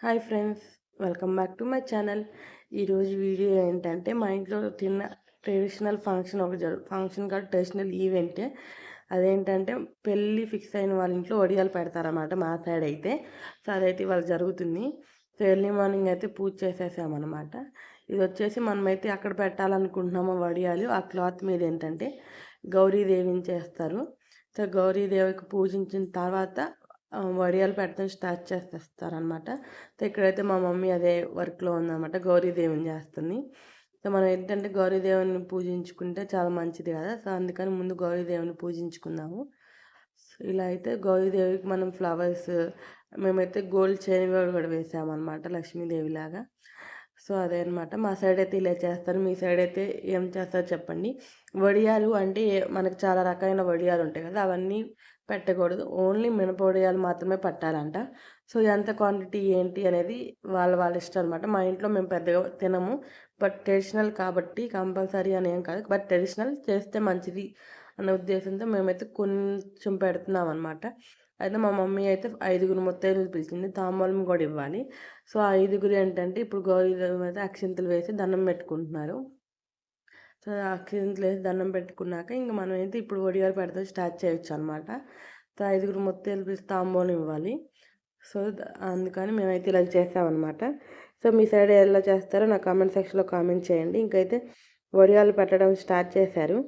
Hi friends, welcome back to my channel. ఈరోజు video ఏంటంటే మా ఇంట్లో ట్రెడిషనల్ ఫంక్షన్ కాదు, ట్రెడిషనల్ ఈవెంటే. అదేంటంటే పెళ్ళి ఫిక్స్ అయిన వాళ్ళ ఇంట్లో వడియాలు పెడతారన్నమాట మా సైడ్ అయితే. సో అదైతే ఇవాళ జరుగుతుంది. సో ఎర్లీ మార్నింగ్ అయితే పూజ చేసేసామన్నమాట. ఇది వచ్చేసి మనమైతే అక్కడ పెట్టాలనుకుంటున్నామో వడియాలు, ఆ క్లాత్ మీద ఏంటంటే గౌరీదేవిని చేస్తారు. సో గౌరీదేవికి పూజించిన తర్వాత వడియాలు పెట్టడం స్టార్ట్ చేసేస్తారనమాట. సో ఇక్కడైతే మా మమ్మీ అదే వర్క్లో ఉందన్నమాట, గౌరీదేవిని చేస్తుంది. సో మనం ఏంటంటే గౌరీదేవిని పూజించుకుంటే చాలా మంచిది కదా. సో అందుకని ముందు గౌరీదేవిని పూజించుకుందాము. ఇలా అయితే గౌరీదేవికి మనం ఫ్లవర్స్, మేమైతే గోల్డ్ చైన్ కూడా వేసామన్నమాట, లక్ష్మీదేవి లాగా. సో అదే అనమాట, మా సైడ్ అయితే ఇలా చేస్తారు. మీ సైడ్ అయితే ఏం చేస్తారో చెప్పండి. వడియాలు అంటే మనకు చాలా రకమైన వడియాలు ఉంటాయి కదా, అవన్నీ పెట్టకూడదు. ఓన్లీ మినప వడియాలు మాత్రమే పట్టాలంట. సో ఎంత క్వాంటిటీ ఏంటి అనేది వాళ్ళ ఇష్టం అనమాట. మా ఇంట్లో మేము పెద్దగా తినము, బట్ ట్రెడిషనల్ కాబట్టి కంపల్సరీ అని ఏం కాదు, బట్ ట్రెడిషనల్ చేస్తే మంచిది అన్న ఉద్దేశంతో మేమైతే కొంచెం పెడుతున్నాం అనమాట. అయితే మా మమ్మీ అయితే 5 ముత్తైదులు పిలిచింది, తాంబూలం కూడా ఇవ్వాలి. సో ఆ 5 ఏంటంటే ఇప్పుడు గౌరీదేవి మీద అక్షింతలు వేసి దండం పెట్టుకుంటున్నారు. సో అక్షింతలు వేసి దండం పెట్టుకున్నాక ఇంక మనం అయితే ఇప్పుడు వడియాలు పెడతాం స్టార్ట్ చేయొచ్చు అనమాట. సో 5 ముత్తైదులు పిలిచి తాంబూలం ఇవ్వాలి. సో అందుకని మేమైతే ఇలా చేసామన్నమాట. సో మీ సైడ్ ఎలా చేస్తారో నా కామెంట్ సెక్షన్లో కామెంట్ చేయండి. ఇంకైతే వడియాలు పెట్టడం స్టార్ట్ చేశారు.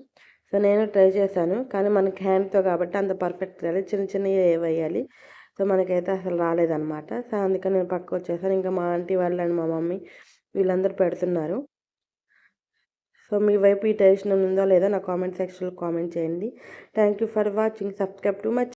సో నేను ట్రై చేశాను, కానీ మనకి హ్యాండ్తో కాబట్టి అంత పర్ఫెక్ట్ రాలేదు, చిన్న చిన్నవి వేయాలి. సో మనకైతే అసలు రాలేదన్నమాట. సో అందుకని నేను పక్క వచ్చేసాను. ఇంకా మా ఆంటీ వాళ్ళు అండ్ మా మమ్మీ వీళ్ళందరూ పెడుతున్నారు. సో మీ వైపు ఈ ట్రెడిషనల్ ఉందో లేదో నా కామెంట్ సెక్షన్లో కామెంట్ చేయండి. Thank you for watching. Subscribe to my